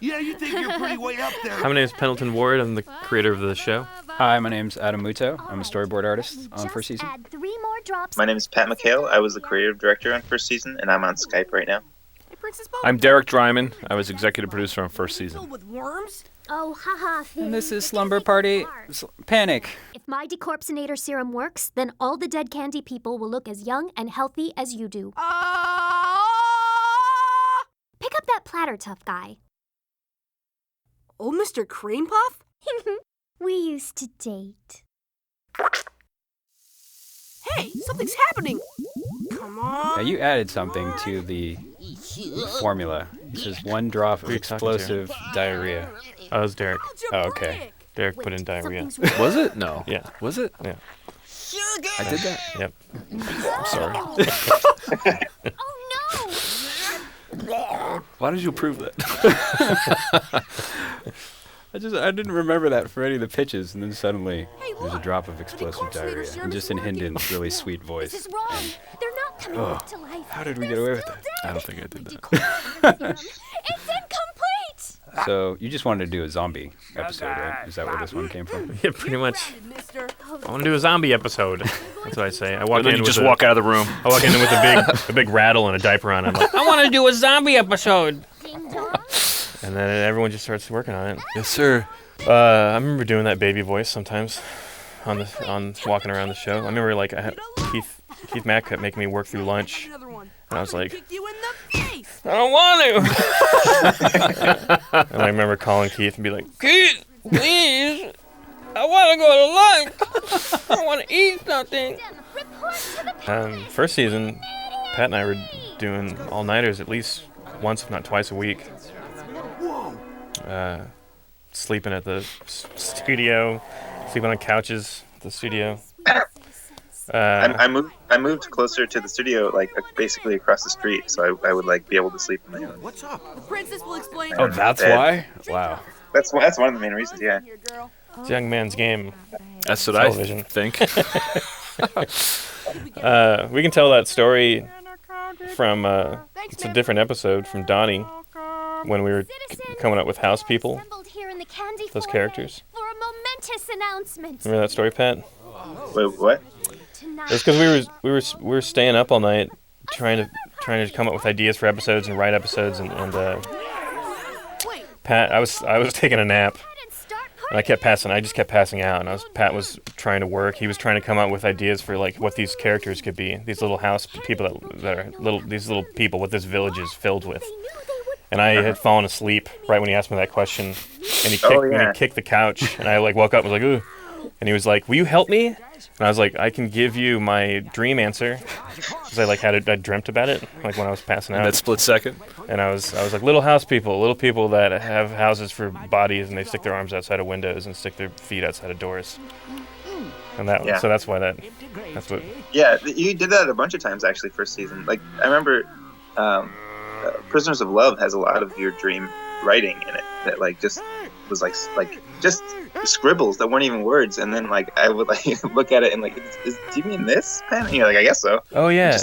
Yeah, you think you're pretty way up there. Hi, my name is Pendleton Ward. I'm the creator of the show. Hi, my name's Adam Muto. I'm a storyboard artist on first season. My name is Pat McHale. I was the creative director on first season, and I'm on Skype right now. I'm Derek Drymon. I was executive producer on first season. With worms? Oh, haha. And this is Slumber Party Panic. If my decorpsinator serum works, then all the dead candy people will look as young and healthy as you do. Pick up that platter, tough guy. Oh, Mr. Cream Puff? We used to date. Hey, something's happening. Come on. Now, you added something to the formula. It says 1 drop of Who are you talking explosive diarrhea. Oh, it was Derek. Oh, okay. Derek put in diarrhea. Was it? No. Yeah. Was it? Yeah. I did that? Yep. I'm sorry. Oh, no! Why did you approve that? I didn't remember that for any of the pitches, and then suddenly there's a drop of explosive diarrhea. And just in Hendon's really sweet voice. This is wrong. They're not coming back to life. How did we get away with that? I don't think I did that. It's incomplete! So you just wanted to do a zombie episode, right? Is that where this one came from? Yeah, pretty much. I want to do a zombie episode. That's what I say. I walk And then in you with just walk out of the room. I walk in with a big rattle and a diaper on. I'm like, I want to do a zombie episode. Ding dong. And then everyone just starts working on it. Yes, sir. I remember doing that baby voice sometimes on walking around the show. I remember like I had Keith Mack kept making me work through lunch, and I was like, I don't want to. And I remember calling Keith and be like, Keith, please, I want to go to lunch. I want to eat something. First season, Pat and I were doing all-nighters at least once, if not twice a week. Sleeping at the studio, sleeping on couches at the studio. I moved closer to the studio, like basically across the street, so I would like be able to sleep in my own. What's up? The princess will explain. Oh, that's why? Wow. That's one of the main reasons. Yeah. It's a young man's game. That's what Television. I think. We can tell that story from it's a different episode from Donnie when we were coming up with house people. Those characters. For a momentous announcement. Remember that story, Pat? Wait, what? It was because we were staying up all night trying to come up with ideas for episodes and write episodes and Pat, I was taking a nap and I just kept passing out, and Pat was trying to work. He was trying to come up with ideas for like what these characters could be, these little house people that are these little people, what this village is filled with. And I had fallen asleep right when he asked me that question, and he kicked the couch, and I like woke up and was like, ooh. And he was like, will you help me? And I was like, I can give you my dream answer, because I dreamt about it, like when I was passing out. In that split second. And I was like, little people that have houses for bodies, and they stick their arms outside of windows and stick their feet outside of doors. And so that's why that's what. Yeah, you did that a bunch of times actually first season. Like I remember, Prisoners of Love has a lot of your dream writing in it that like just was like just scribbles that weren't even words, and then like I would like look at it and like, do you mean this, Pen? And you're like, I guess so. Oh yeah,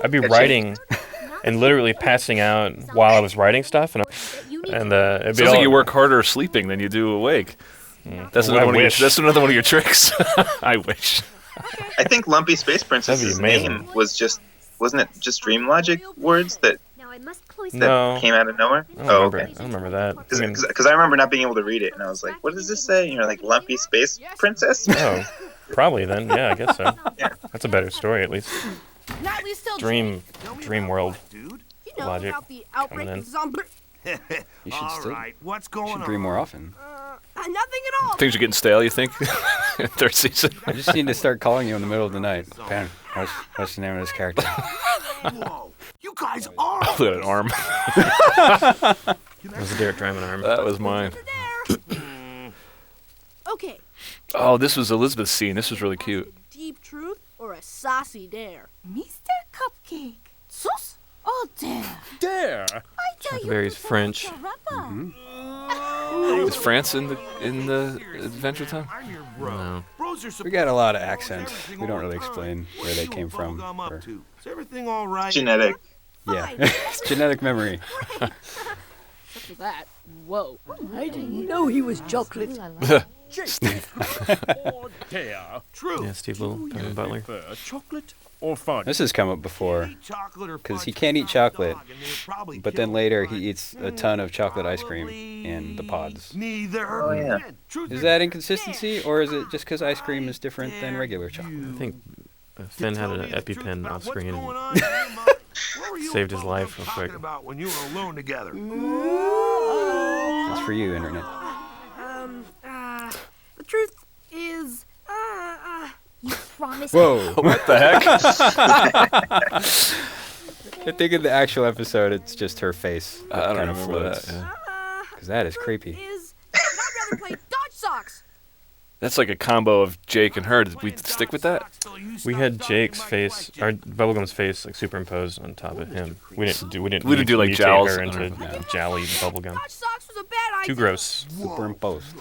I'd be writing and literally passing out while I was writing stuff, and it'd be Sounds like you work harder sleeping than you do awake. That's another one of your tricks. I wish. I think Lumpy Space Princess's name wasn't it just dream logic words that came out of nowhere? I don't remember that. Because I remember not being able to read it, and I was like, what does this say? And you're like, Lumpy Space Princess? Oh, probably then. Yeah, I guess so. Yeah. That's a better story, at least. Dream world logic coming in. You should still What's going on? dream more often. Nothing at all. Things are getting stale, you think? Third season. I just need to start calling you in the middle of the night. Pan, what's the name of this character? Whoa, you guys are. Look at an arm. That was a Derek Drymon arm. That was mine. Okay. Oh, this was Elizabeth's scene. This was really cute. Deep truth or a saucy dare? Mr. Cupcake. Sus? Oh, dare. Dare. I tell you. Very French. Is France in the Adventure Time? No. We got a lot of accent. We don't really explain where they came from. Is everything all right? Genetic. Yeah, it's genetic memory. after that. Whoa. I didn't know he was chocolate. True. Yeah, Steve Little, Penguin Butler. Chocolate or fun? This has come up before, because he can't eat chocolate, but then later he eats a ton of chocolate ice cream in the pods. Neither. Oh, yeah. Is that inconsistency, or is it just because ice cream is different than regular chocolate? I think Finn had an EpiPen off screen and saved his life real quick. About when you were alone together. That's for you, Internet. The truth is, You promise Whoa. What the heck? I think in the actual episode, it's just her face. I don't kind of remember floats. that. Because that is creepy. I'd rather play dodge socks. That's like a combo of Jake and her. Did we stick with that? We had Jake's face, or Bubblegum's face, like superimposed on top of him. We didn't do like mutate jowls her her into jolly Bubblegum. Dodge socks was a bad idea. Too gross. Superimposed.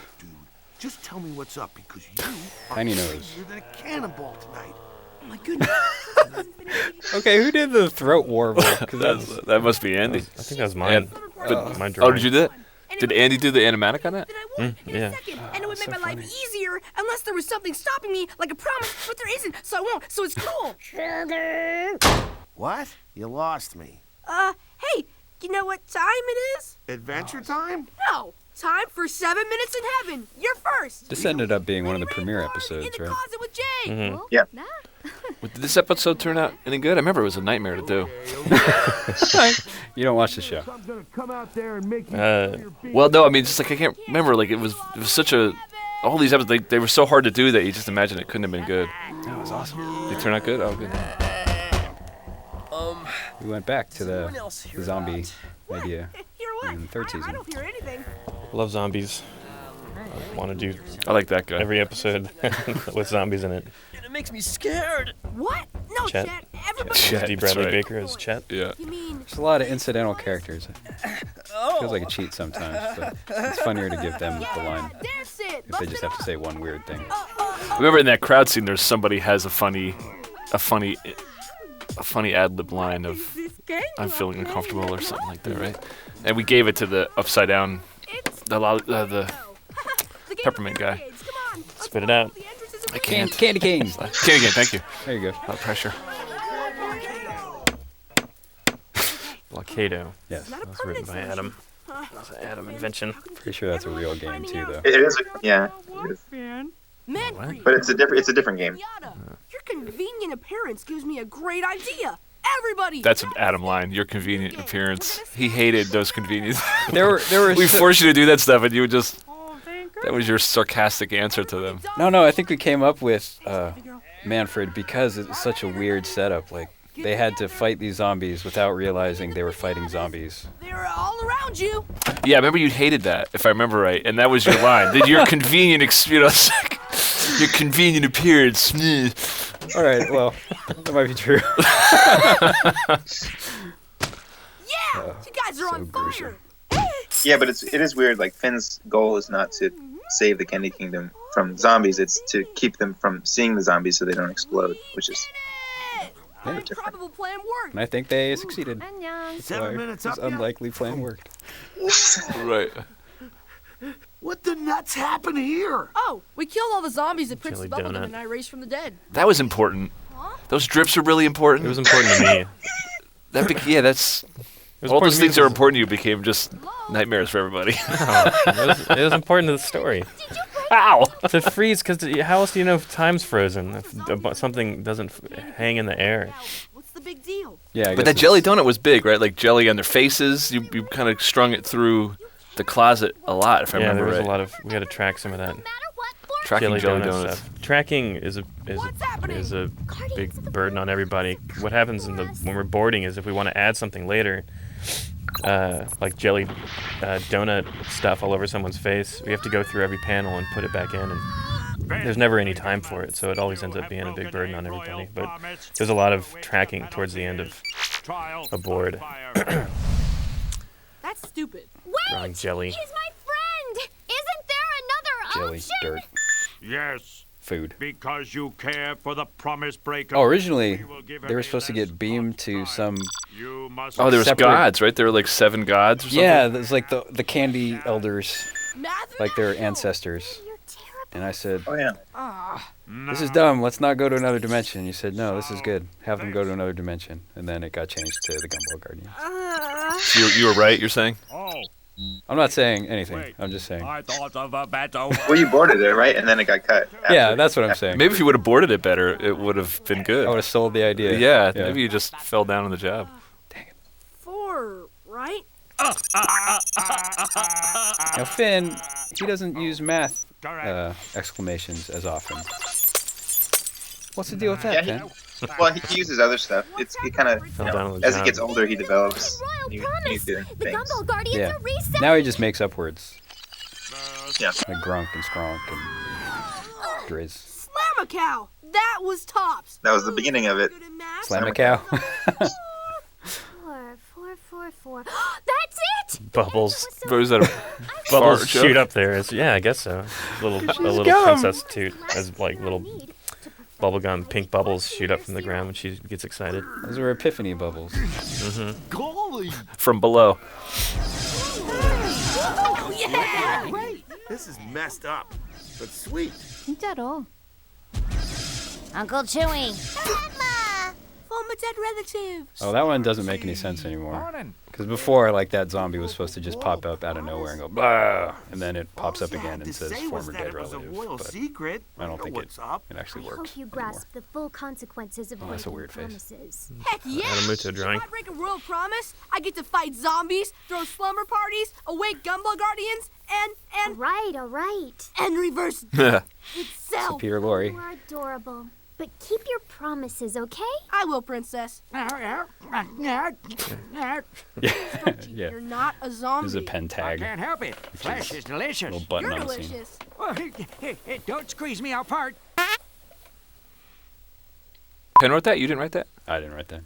Just tell me what's up, because you are Tiny nose. crazier than a cannonball tonight. Oh my goodness. Okay, who did the throat warble? 'Cause That must be Andy. I think that was mine. But, my oh, drawing. did you do that? Did Andy do the animatic on that? Then I would in yeah. a second, and it would make my life easier unless there was something stopping me, like a promise, but there isn't, so I won't. So it's cool. What? You lost me. Hey, you know what time it is? Adventure time? No, time for 7 minutes in heaven. You're first. this ended up being one of the premiere In episodes, the right? closet with Jay. Yeah. Did this episode turn out any good? I remember it was a nightmare to do. You don't watch the show. I'm gonna come out there and make you Well, no, I mean, just like I can't remember. Like it was such a. All these episodes, they were so hard to do that you just imagine it couldn't have been good. That was awesome. They turned out good. Oh, good. We went back to the zombie idea Hear what? in the third I season. don't hear anything. Love zombies. I want to do I like that guy. every episode with zombies in it. It makes me scared. What? No, Chet. Chet. Everybody. Chet. D. That's Bradley right. Baker as Chet. Yeah. You mean? There's a lot of incidental characters. Feels like a cheat sometimes, but it's funnier to give them the line There, sit. if they just have to say one weird thing. Remember in that crowd scene, there's somebody has a funny ad-lib line of "I'm feeling uncomfortable" or something like that, right? And we gave it to the upside down, the peppermint guy. Spit it out. I can't. Candy canes. Can't again. Thank you. There you go. A lot of pressure. Blockado. Yes. That was written by Adam. That was an Adam invention. Pretty sure that's a real game too, though. It is. Yeah. It is. Manfred. But it's a different game. Your convenient appearance gives me a great idea. Everybody. That's an Adam line. Your convenient appearance. He hated those convenience. There were We forced you to do that stuff, and you would just. That was your sarcastic answer to them. No, I think we came up with Manfred because it's such a weird setup. Like, they had to fight these zombies without realizing they were fighting zombies. They're all around you. Yeah, I remember you hated that, if I remember right, and that was your line. That your convenient, your convenient appearance. All right, well, that might be true. Yeah, you guys are so on gruesome. fire. Yeah, but it is weird. Like Finn's goal is not to save the Candy Kingdom from zombies. It's to keep them from seeing the zombies so they don't explode, which is Yeah. Probable plan worked. And I think they succeeded. 7 minutes This up. Yet? unlikely plan worked. Right. What the nuts happened here? Oh, we killed all the zombies at Princess Jelly Bubblegum donut. and I raised from the dead. That was important. Those drips are really important. It was important to me. That's. It was All important those to me things that are because- important to you became just nightmares for everybody. It was important to the story. Ow! To freeze, because how else do you know if time's frozen? If something doesn't hang in the air. What's the big deal? Yeah, I But guess that jelly donut was big, right? Like jelly on their faces. You kind of strung it through the closet a lot, if I Yeah, remember there was right. a lot of. We had to track some of that. Tracking jelly donut donuts. stuff. Tracking is a big burden on everybody. What happens when we're boarding is if we want to add something later, like jelly donut stuff all over someone's face, we have to go through every panel and put it back in, and there's never any time for it, so it always ends up being a big burden on everybody. But there's a lot of tracking towards the end of a board. That's stupid. Drawing jelly. He's my friend! Isn't there another jelly option? dirt. Yes. food. Because you care for the promise breaker. Oh, originally they were supposed to get beamed to some. Oh, there was separate- gods, right? There were like 7 gods or something? Yeah, there's like the candy elders, like their ancestors. And I said, Oh yeah. this is dumb. Let's not go to another dimension. You said, no, this is good. Have them go to another dimension. And then it got changed to the Gumball Guardians. You were right, you're saying? I'm not saying anything. I'm just saying. I thought of a battle. Well, you boarded it, right? And then it got cut. Yeah, that's what I'm saying. Maybe if you would have boarded it better, it would have been good. I would have sold the idea. Yeah, maybe you just fell down on the job. 4, right? Now, Finn, he doesn't use math exclamations as often. What's the deal with that, Yeah, Finn? Well, he uses other stuff. It kind of, Fell down on the as he job. gets older, he develops new promise. things. The Gumball Guardians Yeah. are reset. Now he just makes up words. Yeah. Like grunk and skronk and drizz. Slam a cow. That was tops. That was the beginning of it. Slam a cow. 4. That's it. Bubbles. What was that? Bubbles fart shoot joke? up there. Yeah, I guess so. A little gum. princess toot as like little bubblegum pink bubbles shoot up from the ground when she gets excited. Those are epiphany bubbles. Golly! From below. Oh, yeah. Wait, this is messed up, but sweet. 진짜로. Uncle Chewie. From a dead relative. Oh, that one doesn't make any sense anymore. Because before, like, that zombie was supposed to just pop up out of nowhere and go, blah, and then it pops up again and says former dead relative. But Secret. I don't think what's up. it actually I works hope you anymore. grasp the full consequences of that's a breaking weird face. promises. Heck yeah. Muto drawing. If I break a royal promise, I get to fight zombies, throw slumber parties, awake Gumball Guardians, and All right. and reverse So itself. Peter Lorre. You are adorable. But keep your promises, okay? I will, princess. Yeah. You're not a zombie. There's a pen tag. Can't help it. Flesh is delicious. Little button You're on the scene. delicious. Oh, don't squeeze me apart. Pen wrote that? You didn't write that? I didn't write that.